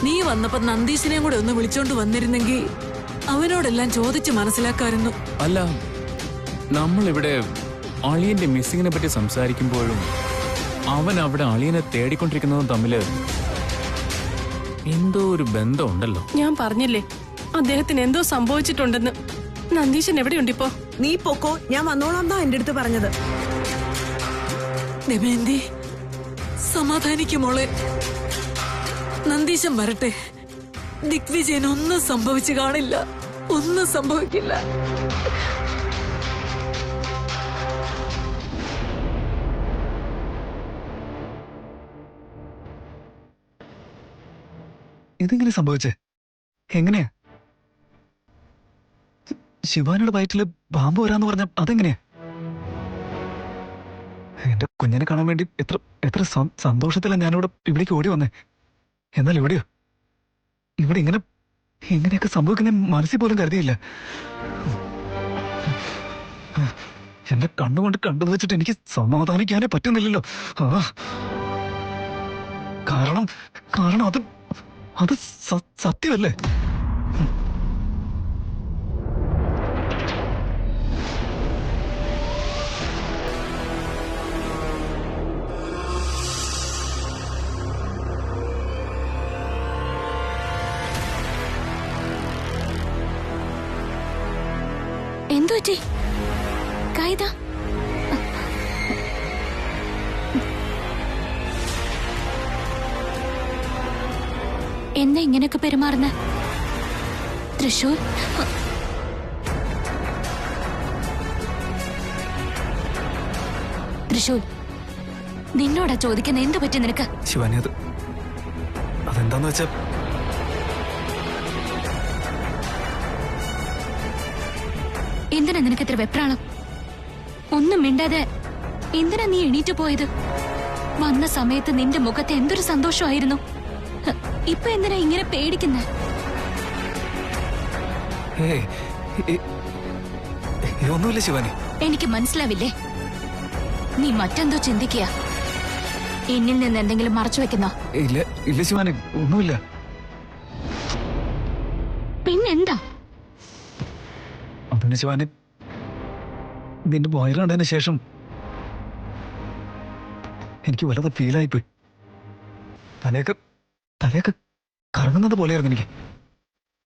നീ വന്നപ്പോ നന്ദീശിനെയും കൂടെ ഒന്ന് വിളിച്ചോണ്ട് വന്നിരുന്നെങ്കിൽ അവനോടെല്ലാം ചോദിച്ച് മനസ്സിലാക്കായിരുന്നു. അല്ല, നമ്മളിവിടെ അളിയന്റെ മിസ്സിങ്ങിനെ പറ്റി സംസാരിക്കുമ്പോഴും അവൻ അവിടെ അളിയനെ തേടിക്കൊണ്ടിരിക്കുന്നതും തമ്മില് എന്തോ ഒരു ബന്ധമുണ്ടല്ലോ. ഞാൻ പറഞ്ഞില്ലേ അദ്ദേഹത്തിന് എന്തോ സംഭവിച്ചിട്ടുണ്ടെന്ന്. നന്ദീശൻ എവിടെയുണ്ടിപ്പോ? നീ പൊക്കോ, ഞാൻ വന്നോളാം എന്റെ അടുത്ത് പറഞ്ഞത്. ദമയന്തി, സമാധാനിക്കുമോളെ. നന്ദീശൻ വരട്ടെ. ദിഗ്വിജയന് ഒന്നും സംഭവിച്ചു കാണില്ല, ഒന്നും സംഭവിക്കില്ല. ഇതെങ്ങനെ സംഭവിച്ചേ? എങ്ങനെയാ? ശിവാനിയുടെ വയറ്റില് പാമ്പ് വരാന്ന് പറഞ്ഞ അതെങ്ങനെയാ? എന്റെ കുഞ്ഞിനെ കാണാൻ വേണ്ടി എത്ര എത്ര സന്തോഷത്തിലാണ് ഞാനിവിടെ ഇവിടേക്ക് ഓടി വന്നേ. എന്നാൽ ഇവിടെ ഇങ്ങനെയൊക്കെ സംഭവിക്കുന്ന മനസ്സിൽ പോലും കരുതിയില്ല. എന്റെ കണ്ണുകൊണ്ട് കണ്ടു വെച്ചിട്ട് എനിക്ക് സമാധാനിക്കാനേ പറ്റുന്നില്ലല്ലോ. കാരണം അത് സത്യമല്ലേ? എന്തു പറ്റി? കായിക എന്താ ഇങ്ങനെയൊക്കെ പെരുമാറുന്ന? തൃശൂർ, തൃശൂർ, നിന്നോടാ ചോദിക്കുന്ന. എന്തു പറ്റി നിനക്ക്? ശിവാനി, അതെന്താന്ന് വെച്ചാ എന്തിനാ നിനക്ക് ഇത്ര വെപ്രാളം? ഒന്നും മിണ്ടാതെ എന്തിനാ നീ എണീറ്റ് പോയത്? വന്ന സമയത്ത് നിന്റെ മുഖത്ത് എന്തൊരു സന്തോഷമായിരുന്നു. ഇപ്പൊ എന്തിനാ ഇങ്ങനെ പേടിക്കുന്നെ? ഒന്നുമില്ല ശിവാനി. എനിക്ക് മനസ്സിലാവില്ലേ? നീ മറ്റെന്തോ ചിന്തിക്കുക. എന്നിൽ നിന്ന് എന്തെങ്കിലും മറച്ചു വെക്കുന്നോ? ഇല്ല ശിവാനി, ഒന്നുമില്ല. പിന്നെന്താ? പിന്നെ ശിവാനി, നിന്റെ വയറ് കണ്ടതിന് ശേഷം എനിക്ക് വല്ലാതെ ഫീലായിപ്പോയി. തലയൊക്കെ കറങ്ങുന്നത് പോലെയായിരുന്നു എനിക്ക്.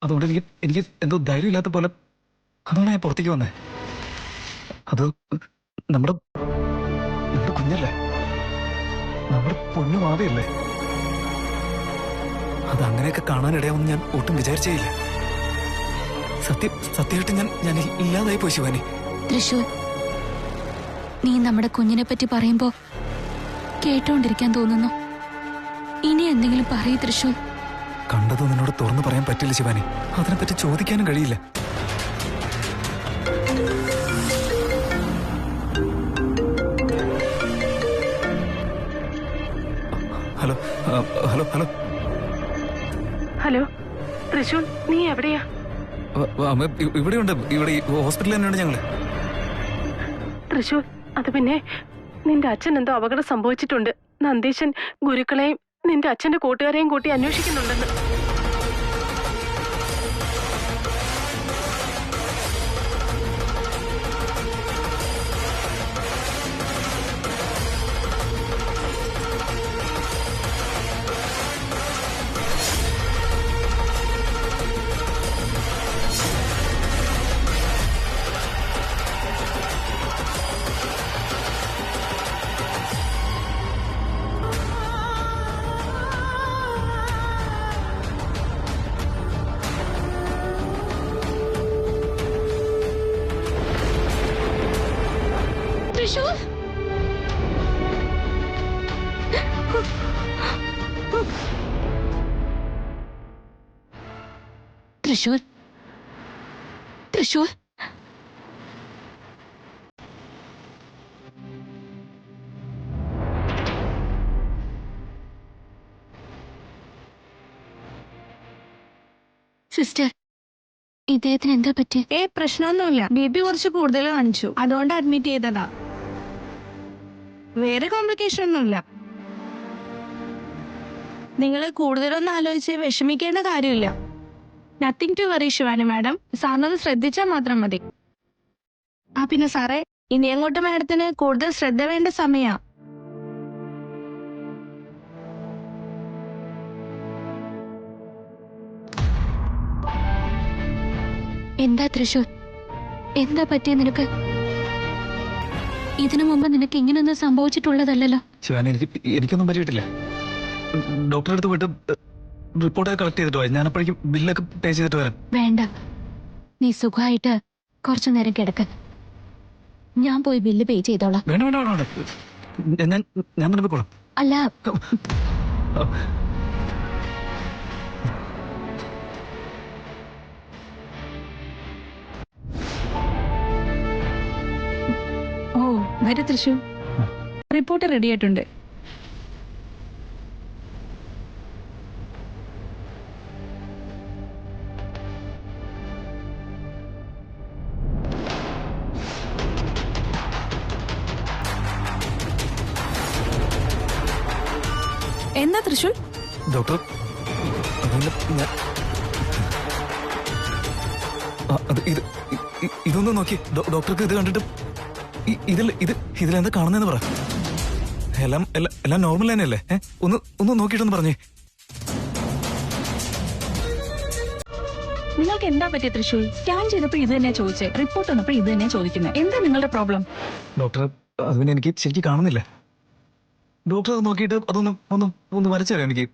അതുകൊണ്ട് എനിക്ക് എന്തോ ധൈര്യമില്ലാത്ത പോലെ. അതാണ് ഞാൻ പുറത്തേക്ക് വന്നേ. അത് നമ്മുടെ കുഞ്ഞല്ലേ, നമ്മുടെ പൊന്നു മാവയല്ലേ. അത് അങ്ങനെയൊക്കെ കാണാനിടയാവുമെന്ന് ഞാൻ ഒട്ടും വിചാരിച്ചേയില്ല. സത്യമായിട്ട് ഞാൻ ഇല്ലാതായി പോയി ശിവാനി. തൃശൂർ, നീ നമ്മുടെ കുഞ്ഞിനെ പറ്റി പറയുമ്പോ കേട്ടോണ്ടിരിക്കാൻ തോന്നുന്നു. ഇനി എന്തെങ്കിലും പറയൂ തൃശൂർ. കണ്ടത് നിന്നോട് തുറന്നു പറയാൻ പറ്റില്ല ശിവാനി. അതിനെപ്പറ്റി ചോദിക്കാനും കഴിയില്ല. Hello hello hello hello Thrissur, നീ എവിടെയാ? ഇവിടെയുണ്ട്. ഇവിടെ ഹോസ്പിറ്റലിൽ തന്നെയാണ് ഞങ്ങള്. തൃശൂർ, അത് പിന്നെ നിന്റെ അച്ഛൻ എന്തോ അപകടം സംഭവിച്ചിട്ടുണ്ട്. നന്ദീശൻ ഗുരുക്കളെയും നിന്റെ അച്ഛന്റെ കൂട്ടുകാരെയും കൂട്ടി അന്വേഷിക്കുന്നുണ്ടെന്ന്. തൃശൂർ, തൃശൂർ, തൃശൂർ. സിസ്റ്റർ, ഇദ്ദേഹത്തിന് എന്താ പറ്റി? പ്രശ്നമൊന്നുമില്ല. ബി പി കുറച്ച് കൂടുതൽ കാണിച്ചു, അതുകൊണ്ട് അഡ്മിറ്റ് ചെയ്തതാ. വേറെ കോംപ്ലിക്കേഷൻ ഒന്നുമില്ല. നിങ്ങൾ കൂടുതലൊന്നും ആലോചിച്ച് വിഷമിക്കേണ്ട കാര്യമില്ല. Nothing to worry Shivani madam. സാറിനത് ശ്രദ്ധിച്ചാൽ മാത്രം മതി. പിന്നെ സാറേ, ഇനി അങ്ങോട്ട് മാഡത്തിന് കൂടുതൽ ശ്രദ്ധ വേണ്ട സമയാ. എന്താ തൃശൂർ, എന്താ പറ്റിയ നിനക്ക്? ഇതിനു മുമ്പ് നിനക്ക് ഇങ്ങനൊന്നും സംഭവിച്ചിട്ടുള്ളതല്ലല്ലോ. ശിവാനി, എനിക്കൊന്നും പറ്റിയിട്ടില്ല. ഡോക്ടറെ അടുത്ത് പോയിട്ട് റിപ്പോർട്ടൊക്കെ കളക്ട് ചെയ്തിട്ട് പോയി. ഞാൻ അപ്പോഴേക്കും ബില്ലൊക്കെ പേ ചെയ്തിട്ട് വരാം. വേണ്ട, നീ സുഖമായിട്ട് കുറച്ചു നേരം കിടക്ക്. ഞാൻ പോയി ബില്ല് പേ ചെയ്തോളാം. വേണ്ട വേണ്ട വേണ്ട, ഞാൻ തന്നെ പോയിക്കോളാം. അല്ല, വരെ തൃശൂർ, റിപ്പോർട്ട് റെഡി ആയിട്ടുണ്ട്. എന്താ തൃശൂർ? ഡോക്ടർ, ഇതൊന്ന് നോക്കി. ഡോക്ടർക്ക് ഇത് കണ്ടിട്ട് ഇതിലെന്താ കാണുന്നതെന്ന് പറ. എല്ലാം നോർമൽ തന്നെയല്ലേ? ഒന്ന് നോക്കിയിട്ടൊന്ന് പറഞ്ഞേ. നിങ്ങൾക്ക് എന്താ പറ്റിയ തൃശൂർ? സ്കാൻ ചെയ്തപ്പോ ഇത് തന്നെ ചോദിച്ചേ, റിപ്പോർട്ട് വന്നപ്പോ ഇത് തന്നെ ചോദിക്കുന്നത്. എന്താ നിങ്ങളുടെ പ്രോബ്ലം? ഡോക്ടർ, അതിന് എനിക്ക് ശരിക്കും കാണുന്നില്ല. ഡോക്ടർ അത് നോക്കിയിട്ട് ഒന്ന് വരച്ചു തരാം എനിക്ക്,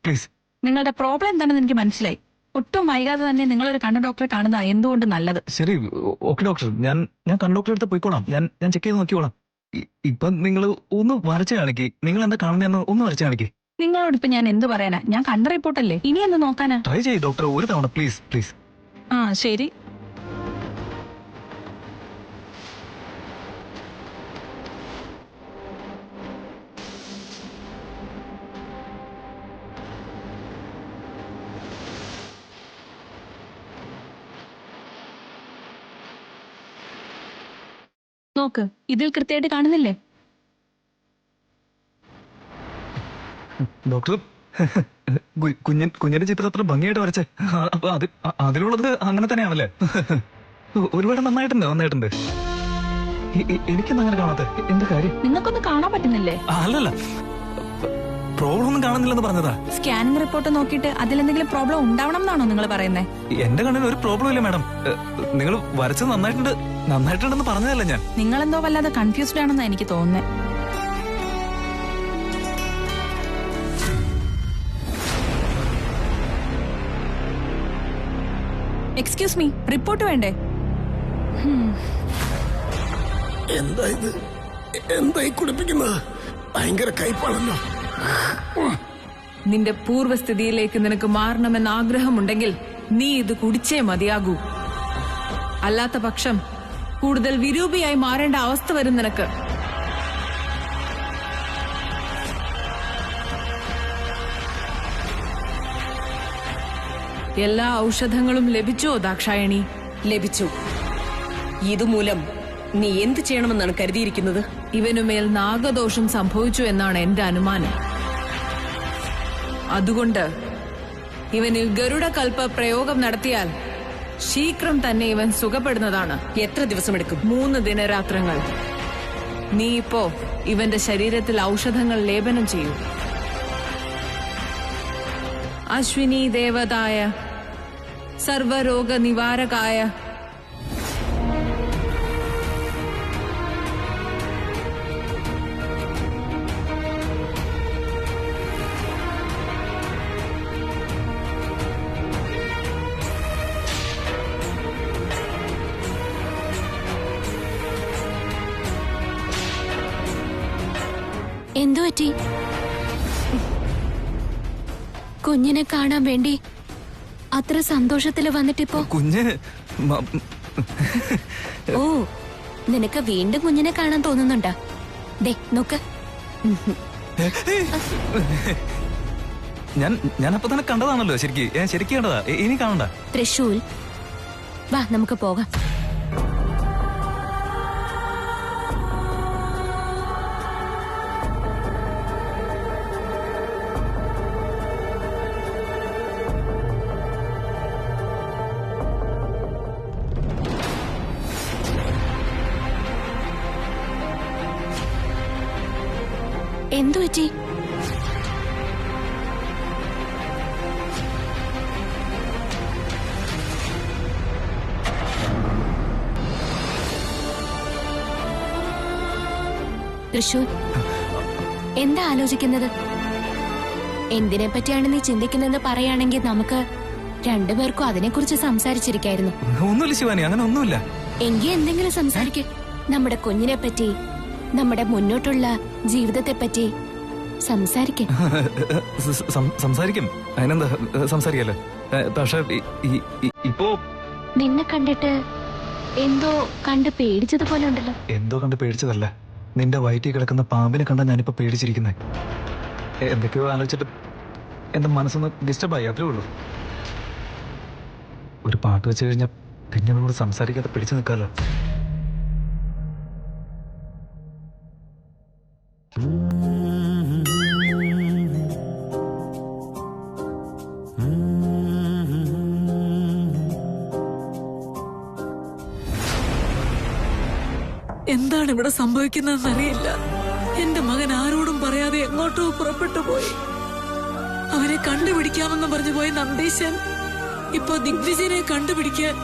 പ്ലീസ്. നിങ്ങളുടെ പ്രോബ്ലം എന്താണെന്ന് എനിക്ക് മനസ്സിലായി. ഒട്ടും വൈകാതെ തന്നെ നിങ്ങളൊരു കണ്ണ് ഡോക്ടറെ കാണുന്ന എന്തുകൊണ്ട് നല്ലത്. ശരി, ഓക്കെ ഡോക്ടർ. ഞാൻ കണ്ണ് ഡോക്ടറെ അടുത്ത് പോയിക്കോളാം. ഞാൻ ചെക്ക് ചെയ്ത് നോക്കിക്കോളാം. ഇപ്പൊ നിങ്ങൾ ഒന്ന് വരച്ചു കാണിക്കേ. നിങ്ങൾ എന്താ കാണുന്നതെന്ന് ഒന്ന് വരച്ചു കാണിക്കേ. നിങ്ങളോട് ഇപ്പൊ ഞാൻ എന്ത് പറയാനാ? ഞാൻ കണ്ട റിപ്പോർട്ടല്ലേ, ഇനി എന്ത് നോക്കാനാ? ട്രൈ ചെയ്യ് ഡോക്ടർ, ഒരു തവണ പ്ലീസ്. ശരി. നോക്ക്, ഇതിൽ കൃത്യമായിട്ട് കാണുന്നില്ലേ? ഡോക്ടർ, കുഞ്ഞിന്റെ ചിത്രം അത്ര ഭംഗിയായിട്ട് വരച്ചേ. അപ്പൊ അതിലുള്ളത് അങ്ങനെ തന്നെയാണല്ലേ? ഒരുപാട് നന്നായിട്ടുണ്ട്. എനിക്കൊന്നും അങ്ങനെ കാണാത്ത എന്റെ കാര്യം. നിങ്ങൾക്കൊന്നും കാണാൻ പറ്റുന്നില്ലേ? അല്ലല്ല, പ്രോബ്ലം ഒന്നും കാണുന്നില്ലെന്ന് പറഞ്ഞതാ. സ്കാനിംഗ് റിപ്പോർട്ട് നോക്കിയിട്ട് അതിലെന്തെങ്കിലും പ്രോബ്ലം ഉണ്ടാവണം എന്നാണോ നിങ്ങൾ പറയുന്നത്? എന്റെ കണ്ണിന് ഒരു പ്രോബ്ലം ഇല്ല മാഡം. നിങ്ങൾ വരച്ചത് നന്നായിട്ടുണ്ടെന്ന് പറഞ്ഞതല്ല ഞാൻ. നിങ്ങളെന്തോ വല്ലാതെ കൺഫ്യൂസ്ഡ് ആണെന്നാ എനിക്ക് തോന്നുന്നത്. എക്സ്ക്യൂസ് മീ, റിപ്പോർട്ട് വേണ്ടേ? എന്തായി കുടിപ്പിക്കുന്ന? ഭയങ്കര കയ്പാണല്ലോ. നിന്റെ പൂർവ്വസ്ഥിതിയിലേക്ക് നിനക്ക് മാറണമെന്ന് ആഗ്രഹമുണ്ടെങ്കിൽ നീ ഇത് കുടിച്ചേ മതിയാകൂ. അല്ലാത്ത പക്ഷം കൂടുതൽ വിരൂപിയായി മാറേണ്ട അവസ്ഥ വരും നിനക്ക്. എല്ലാ ഔഷധങ്ങളും ലഭിച്ചോ ദാക്ഷായണി? ലഭിച്ചു. ഇതുമൂലം നീ എന്ത് ചെയ്യണമെന്നാണ് കരുതിയിരിക്കുന്നത്? ഇവനുമേൽ നാഗദോഷം സംഭവിച്ചു എന്നാണ് എന്റെ അനുമാനം. അതുകൊണ്ട് ഇവനിൽ ഗരുഡകൽപ്പ പ്രയോഗം നടത്തിയാൽ ശീഘ്രം തന്നെ ഇവൻ സുഖപ്പെടുന്നതാണ്. എത്ര ദിവസമെടുക്കും? 3 ദിനരാത്രങ്ങൾ. നീ ഇപ്പോ ഇവന്റെ ശരീരത്തിൽ ഔഷധങ്ങൾ ലേപനം ചെയ്യൂ. അശ്വിനി ദേവതായ സർവരോഗ നിവാരകായ എന്തു പറ്റി? കുഞ്ഞിനെ കാണാൻ വേണ്ടി അത്ര സന്തോഷത്തില് വന്നിട്ടിപ്പോ? ഓ, നിനക്ക് വീണ്ടും കുഞ്ഞിനെ കാണാൻ തോന്നുന്നുണ്ടാ? ദേ നോക്ക്. ഞാൻ അപ്പൊ തന്നെ കണ്ടതാണല്ലോ. ശരിക്കും കണ്ടതാ. ഇനി കാണണ്ട. തൃശൂൽ, വാ നമുക്ക് പോകാം. എന്തു പറ്റി? തൃശൂർ, എന്താ ആലോചിക്കുന്നത്? എന്തിനെ പറ്റിയാണ് നീ ചിന്തിക്കുന്നതെന്ന് പറയുകയാണെങ്കിൽ നമുക്ക് രണ്ടുപേർക്കും അതിനെക്കുറിച്ച് സംസാരിച്ചിരിക്കായിരുന്നു. ഒന്നുമില്ല ശിവാനി, അങ്ങനെ ഒന്നുമില്ല. എങ്കിൽ എന്തെങ്കിലും സംസാരിക്ക്. നമ്മുടെ കുഞ്ഞിനെ പറ്റി, നമ്മുടെ മുന്നോട്ടുള്ള ജീവിതത്തെ പറ്റി സംസാരിക്കും. സംസാരിക്കും, അതിനെന്താ, സംസാരിക്കല്ലോ. പക്ഷെ ഇപ്പോ നിന്നെ കണ്ടിട്ട് എന്തോ കണ്ട് പേടിച്ചതുപോലെ ഉണ്ടല്ലോ. എന്തോ കണ്ട് പേടിച്ചതല്ല, നിന്റെ വയറ്റിൽ കിടക്കുന്ന പാമ്പിനെ കണ്ടാ ഞാനിപ്പോ പേടിച്ചിരിക്കുന്നേ. എന്തൊക്കെയോ ആലോചിച്ചിട്ട് എന്റെ മനസ്സൊന്ന് ഡിസ്റ്റർബായി, അത്രേ ഉള്ളൂ. ഒരു പാട്ട് വെച്ച് കഴിഞ്ഞാൽ പിന്നെ നമ്മളോട് സംസാരിക്കാതെ പിടിച്ചു നിൽക്കാമല്ലോ. എന്താണ് ഇവിടെ സംഭവിക്കുന്നതെന്ന് അറിയില്ല. എന്റെ മകൻ ആരോടും പറയാതെ എങ്ങോട്ടോ പുറപ്പെട്ടു പോയി. അവനെ കണ്ടുപിടിക്കാമെന്ന് പറഞ്ഞു പോയി നന്ദീശൻ ഇപ്പൊ ദിഗ്വിജയനെ കണ്ടുപിടിക്കാൻ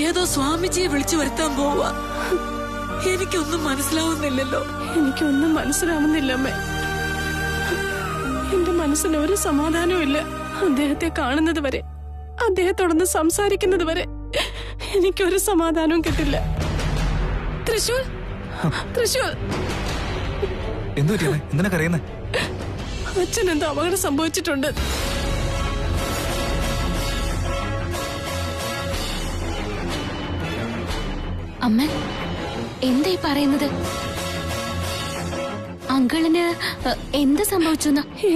ഏതോ സ്വാമിജിയെ വിളിച്ചു വരുത്താൻ പോവുക. എനിക്കൊന്നും മനസ്സിലാവുന്നില്ലല്ലോ. എനിക്കൊന്നും മനസ്സിലാവുന്നില്ല അമ്മേ. എന്റെ മനസ്സിന് ഒരു സമാധാനവും ഇല്ല. അദ്ദേഹത്തെ കാണുന്നത് വരെ, അദ്ദേഹത്തോടൊന്ന് സംസാരിക്കുന്നത് വരെ എനിക്കൊരു സമാധാനവും കിട്ടില്ല. തൃശൂർ, തൃശൂർ, എന്തു പറ്റിയാണ്? എന്തിനാ കരയുന്നേ? അച്ഛൻ എന്തോ അപകടം സംഭവിച്ചിട്ടുണ്ട്. അമ്മ എന്തായി പറയുന്നത്? അങ്കിളിന് എന്ത് സംഭവിച്ചു?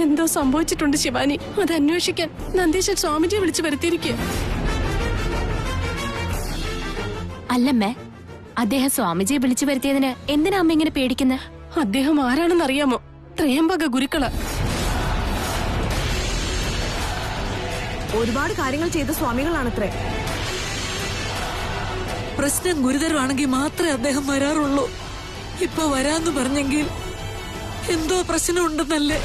എന്തോ സംഭവിച്ചിട്ടുണ്ട് ശിവാനി. അത് അന്വേഷിക്കാൻ നന്ദീശൻ സ്വാമിജിയെ വിളിച്ചു വരുത്തിയിരിക്കുക. അല്ലമ്മേ, അദ്ദേഹം സ്വാമിജിയെ വിളിച്ചു വരുത്തിയതിന് എന്തിനാ അമ്മ ഇങ്ങനെ പേടിക്കുന്നത്? അദ്ദേഹം ആരാണെന്ന് അറിയാമോ? ത്രയംബക ഗുരുക്കള. ഒരുപാട് കാര്യങ്ങൾ ചെയ്ത സ്വാമികളാണത്രേ. പ്രശ്നം ഗുരുതരമാണെങ്കിൽ മാത്രമേ അദ്ദേഹം വരാറുള്ളൂ. ഇപ്പൊ വരാന്ന് പറഞ്ഞെങ്കിൽ എന്തോ പ്രശ്നമുണ്ടെന്നല്ലേ?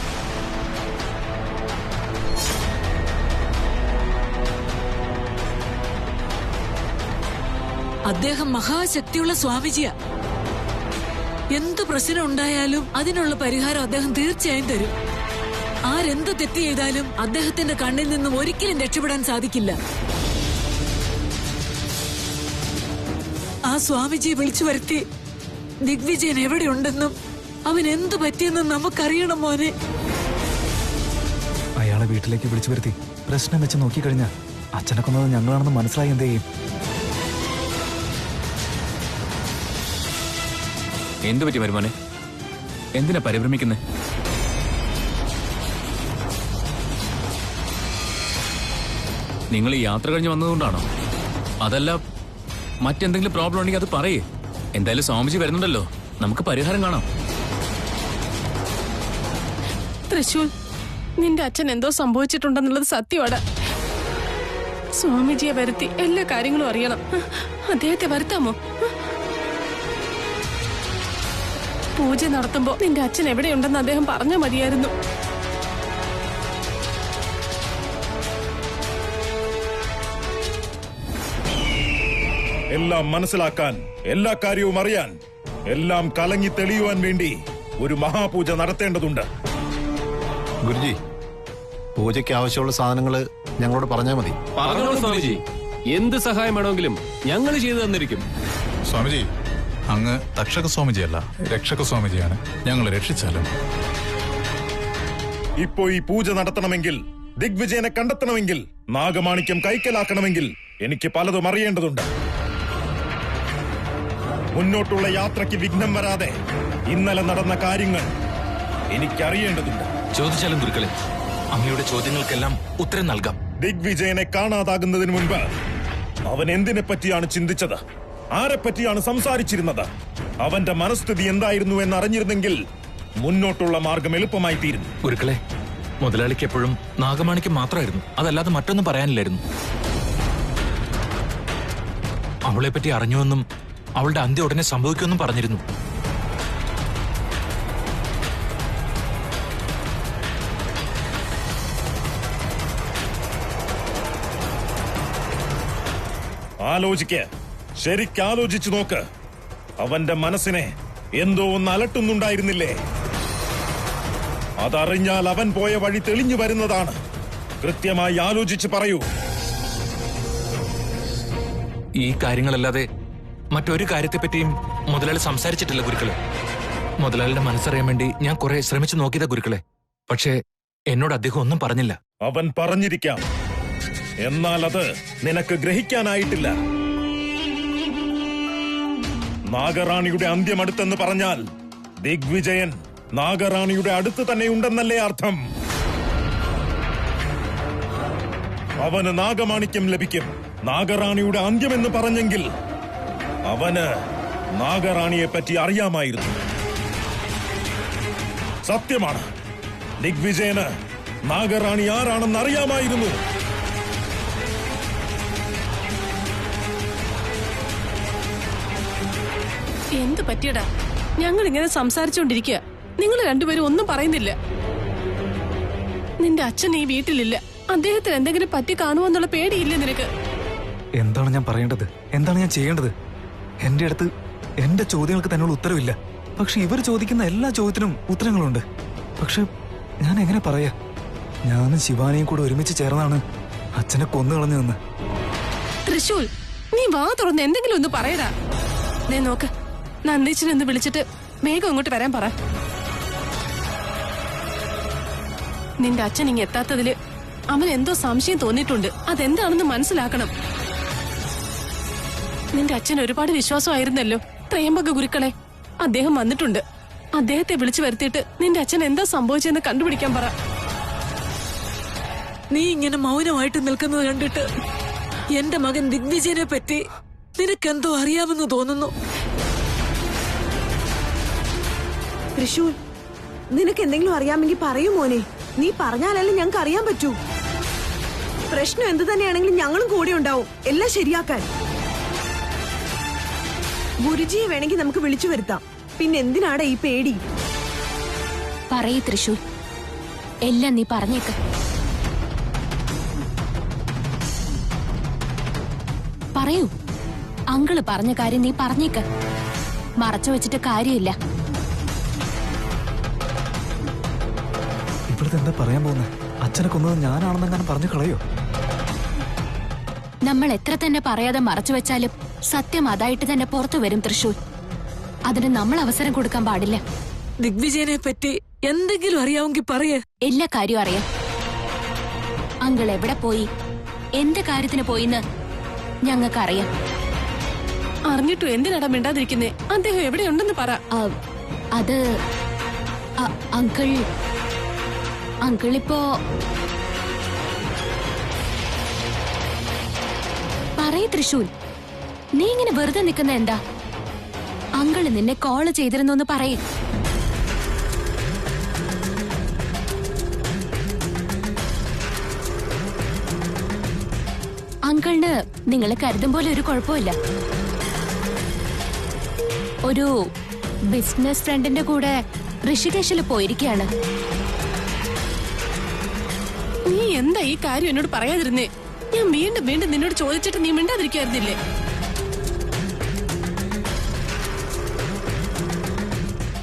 അദ്ദേഹം മഹാശക്തിയുള്ള സ്വാമിജിയാ. എന്ത് പ്രശ്നം ഉണ്ടായാലും അതിനുള്ള പരിഹാരം അദ്ദേഹം തീർച്ചയായും തരും. ആരെന്ത് തെറ്റ് ചെയ്താലും അദ്ദേഹത്തിന്റെ കണ്ണിൽ നിന്നും ഒരിക്കലും രക്ഷപ്പെടാൻ സാധിക്കില്ല. ആ സ്വാമിജിയെ വിളിച്ചു വരുത്തി ദിഗ്വിജയൻ എവിടെയുണ്ടെന്നും അവൻ എന്തു പറ്റിയെന്നും നമുക്കറിയണം മോനെ. അയാളെ വീട്ടിലേക്ക് വിളിച്ചു വരുത്തി പ്രശ്നം വെച്ച് നോക്കിക്കഴിഞ്ഞാ അച്ഛനെ കൊന്നത് ഞങ്ങളാണെന്ന് മനസ്സിലായി എന്ത് ചെയ്യും? എന്തു പറ്റി മരുമോനെ? എന്തിനാ പരിഭ്രമിക്കുന്നേ? നിങ്ങൾ ഈ യാത്ര കഴിഞ്ഞ് വന്നതുകൊണ്ടാണോ? അതല്ല മറ്റെന്തെങ്കിലും പ്രോബ്ലം ഉണ്ടെങ്കിൽ അത് പറയേ. എന്തായാലും സ്വാമിജി വരുന്നുണ്ടല്ലോ, നമുക്ക് പരിഹാരം കാണാം. തൃശൂർ, നിന്റെ അച്ഛൻ എന്തോ സംഭവിച്ചിട്ടുണ്ടെന്നുള്ളത് സത്യമാണ്. സ്വാമിജിയെ വരുത്തി എല്ലാ കാര്യങ്ങളും അറിയണം. അദ്ദേഹത്തെ വരുത്താമോ? പൂജ നടത്തുമ്പോ നിന്റെ അച്ഛൻ എവിടെയുണ്ടെന്ന് അദ്ദേഹം പറഞ്ഞാൽ മതിയായിരുന്നു. എല്ലാം മനസ്സിലാക്കാൻ, എല്ലാ കാര്യവും അറിയാൻ, എല്ലാം കലങ്ങി തെളിയുവാൻ വേണ്ടി ഒരു മഹാപൂജ നടത്തേണ്ടതുണ്ട്. ഗുരുജി, പൂജയ്ക്ക് ആവശ്യമുള്ള സാധനങ്ങള് ഞങ്ങളോട് പറഞ്ഞാൽ മതി. പറഞ്ഞോളൂ സ്വാമിജി, എന്ത് സഹായം വേണമെങ്കിലും ഞങ്ങൾ ചെയ്തു തന്നിരിക്കും. സ്വാമിജി, അങ്ങ് തക്ഷക സ്വാമിജിയല്ല, രക്ഷക സ്വാമിജിയാണ്. ഞങ്ങൾ രക്ഷിച്ചാലും ഇപ്പോ ഈ പൂജ നടത്തണമെങ്കിൽ, ദിഗ്വിജയനെ കണ്ടെത്തണമെങ്കിൽ, നാഗമാണിക്യം കൈക്കലാക്കണമെങ്കിൽ എനിക്ക് പലതും അറിയേണ്ടതുണ്ട്. മുന്നോട്ടുള്ള യാത്രയ്ക്ക് വിഘ്നം വരാതെ ഇന്നലെ നടന്ന കാര്യങ്ങൾ എനിക്കറിയേണ്ടതുണ്ട്. ചോദിച്ചാലും ഗുരുക്കളെ, അങ്ങയുടെ ചോദ്യങ്ങൾക്കെല്ലാം ഉത്തരം നൽകാം. ദിഗ്വിജയനെ കാണാതാകുന്നതിന് മുൻപ് അവൻ എന്തിനെ പറ്റിയാണ് ചിന്തിച്ചത്, ആരെപ്പറ്റിയാണ് സംസാരിച്ചിരുന്നത്, അവന്റെ മനസ്ഥിതി എന്തായിരുന്നു എന്നറിഞ്ഞിരുന്നെങ്കിൽ മുന്നോട്ടുള്ള മാർഗം എളുപ്പമായി തീരുന്നു. ഗുരുക്കളെ, മുതലാളിക്ക് എപ്പോഴും നാഗമാണിക്ക് മാത്രമായിരുന്നു, അതല്ലാതെ മറ്റൊന്നും പറയാനില്ലായിരുന്നു. അവളെപ്പറ്റി അറിഞ്ഞുവെന്നും അവളുടെ അന്ത്യം ഉടനെ സംഭവിക്കുമെന്നും പറഞ്ഞിരുന്നു. ആലോചിക്ക്, ശരിക്കാലോചിച്ചു നോക്ക്. അവന്റെ മനസ്സിനെ എന്തോ ഒന്ന് അലട്ടുന്നുണ്ടായിരുന്നില്ലേ? അതറിഞ്ഞാൽ അവൻ പോയ വഴി തെളിഞ്ഞു വരുന്നതാണ്. കൃത്യമായി ആലോചിച്ച് പറയൂ. ഈ കാര്യങ്ങളല്ലാതെ മറ്റൊരു കാര്യത്തെപ്പറ്റിയും മുതലാളി സംസാരിച്ചിട്ടില്ല ഗുരുക്കളെ. മുതലാളിയുടെ മനസ്സറിയാൻ വേണ്ടി ഞാൻ കുറെ ശ്രമിച്ചു നോക്കിയതാ ഗുരുക്കളെ. പക്ഷേ എന്നോട് അദ്ദേഹം ഒന്നും പറഞ്ഞില്ല. അവൻ പറഞ്ഞിരിക്കാം, എന്നാൽ അത് നിനക്ക് ഗ്രഹിക്കാനായിട്ടില്ല. നാഗറാണിയുടെ അന്ത്യമടുത്തെന്ന് പറഞ്ഞാൽ ദിഗ്വിജയൻ നാഗറാണിയുടെ അടുത്ത് തന്നെ ഉണ്ടെന്നല്ലേ അർത്ഥം? അവന് നാഗമാണിക്യം ലഭിക്കും. നാഗറാണിയുടെ അന്ത്യമെന്ന് പറഞ്ഞെങ്കിൽ അവന് നാഗറാണിയെ പറ്റി അറിയാമായിരുന്നു. സത്യമാണ്, ദിഗ്വിജയന് നാഗറാണി ആരാണെന്ന് അറിയാമായിരുന്നു. എന്ത് പറ്റിയടാ? ഞങ്ങൾ ഇങ്ങനെ സംസാരിച്ചുകൊണ്ടിരിക്കുക, നിങ്ങൾ രണ്ടുപേരും ഒന്നും പറയുന്നില്ല. നിന്റെ അച്ഛൻ ഈ വീട്ടിലില്ല. അദ്ദേഹത്തിന് എന്തെങ്കിലും പറ്റി കാണുമോന്നുള്ള പേടിയില്ലേ നിനക്ക്? എന്താണ് ഞാൻ പറയേണ്ടത്? എന്താണ് ഞാൻ ചെയ്യേണ്ടത്? എന്റെ അടുത്ത് എന്റെ ചോദ്യങ്ങൾക്ക് തന്നെയുള്ള ഉത്തരവില്ല. പക്ഷെ ഇവർ ചോദിക്കുന്ന എല്ലാ ചോദ്യത്തിനും ഉത്തരങ്ങളുണ്ട്. പക്ഷെ ഞാൻ എങ്ങനെ പറയാ? ഞാനും ശിവാനിയും കൂടെ ഒരുമിച്ച് ചേർന്നാണ് അച്ഛനെ കൊന്നുകളഞ്ഞതെന്ന്. തൃശൂൽ, നീ വാ തുറന്ന് എന്തെങ്കിലും ഒന്ന് പറയടാ. നീ നോക്ക്, നന്ദീച്ചനൊന്ന് വിളിച്ചിട്ട് വേഗം ഇങ്ങോട്ട് വരാൻ പറ. നിന്റെ അച്ഛൻ ഇങ്ങ് എത്താത്തതില് അവൻ എന്തോ സംശയം തോന്നിയിട്ടുണ്ട്. അതെന്താണെന്ന് മനസ്സിലാക്കണം. നിന്റെ അച്ഛൻ ഒരുപാട് വിശ്വാസമായിരുന്നല്ലോ ത്രയംബക ഗുരുക്കളെ. അദ്ദേഹം വന്നിട്ടുണ്ട്. അദ്ദേഹത്തെ വിളിച്ചു വരുത്തിയിട്ട് നിന്റെ അച്ഛൻ എന്താ സംഭവിച്ചെന്ന് കണ്ടുപിടിക്കാൻ പറ. നീ ഇങ്ങനെ മൗനമായിട്ട് നിൽക്കുന്നത് കണ്ടിട്ട് എന്റെ മകൻ ദിഗ്വിജയനെ പറ്റി നിനക്കെന്തോ അറിയാമെന്ന് തോന്നുന്നു. തൃശൂൽ, നിനക്ക് എന്തെങ്കിലും അറിയാമെങ്കിൽ പറയൂ മോനെ. നീ പറഞ്ഞാലല്ലേ ഞങ്ങൾക്ക് അറിയാൻ പറ്റൂ. പ്രശ്നം എന്ത് തന്നെയാണെങ്കിലും ഞങ്ങളും കൂടെ ഉണ്ടാവും എല്ലാം ശരിയാക്കാൻ. ഗുരുജിയെ വേണമെങ്കിൽ നമുക്ക് വിളിച്ചു വരുത്താം. പിന്നെ എന്തിനാടാ ഈ പേടി? പറയൂ തൃശൂൽ, എല്ലാം നീ പറഞ്ഞേക്ക്. പറയൂ, അങ്കിള് പറഞ്ഞ കാര്യം നീ പറഞ്ഞേക്ക്. മറച്ചു വെച്ചിട്ട് കാര്യമില്ല. ഇവിടുത്തെ എന്താ പറയാൻ പോകുന്നത്? അച്ഛനെ കൊന്നത് ഞാനാണെന്നെങ്ങനെ പറഞ്ഞു കളയോ? നമ്മൾ എത്ര തന്നെ പറയാതെ മറച്ചു വെച്ചാലും സത്യം അതായിട്ട് തന്നെ പുറത്തു വരും തൃശൂൽ. അതിന് നമ്മൾ അവസരം കൊടുക്കാൻ പാടില്ല. ദിഗ്വിജയനെ പറ്റി എന്തെങ്കിലും അറിയാമെങ്കിൽ പറയേ. എല്ലാ കാര്യവും അറിയാം. അങ്കിൾ എവിടെ പോയി, എന്ത് കാര്യത്തിന് പോയിന്ന് ഞങ്ങൾക്കറിയാം. അറിഞ്ഞിട്ടും എന്തിനാടാ മിണ്ടാതിരിക്കുന്നേ? അദ്ദേഹം എവിടെയുണ്ടെന്ന് പറ. അത് അങ്കിളിപ്പോ പറയ് തൃശൂൽ, നീ ഇങ്ങനെ വെറുതെ നിൽക്കുന്ന എന്താ? അങ്കിള് നിന്നെ കോള് ചെയ്തിരുന്നു എന്ന് പറയും. അങ്കിളിന് നിങ്ങൾ കരുതും പോലെ ഒരു കുഴപ്പമില്ല. ഒരു ബിസിനസ് ഫ്രണ്ടിന്റെ കൂടെ ഋഷികേശിൽ പോയിരിക്കുകയാണ്. നീ എന്താ ഈ കാര്യം എന്നോട് പറയാതിരുന്നേ? ഞാൻ വീണ്ടും വീണ്ടും നിന്നോട് ചോദിച്ചിട്ട് നീ മിണ്ടാതിരിക്കായിരുന്നില്ലേ?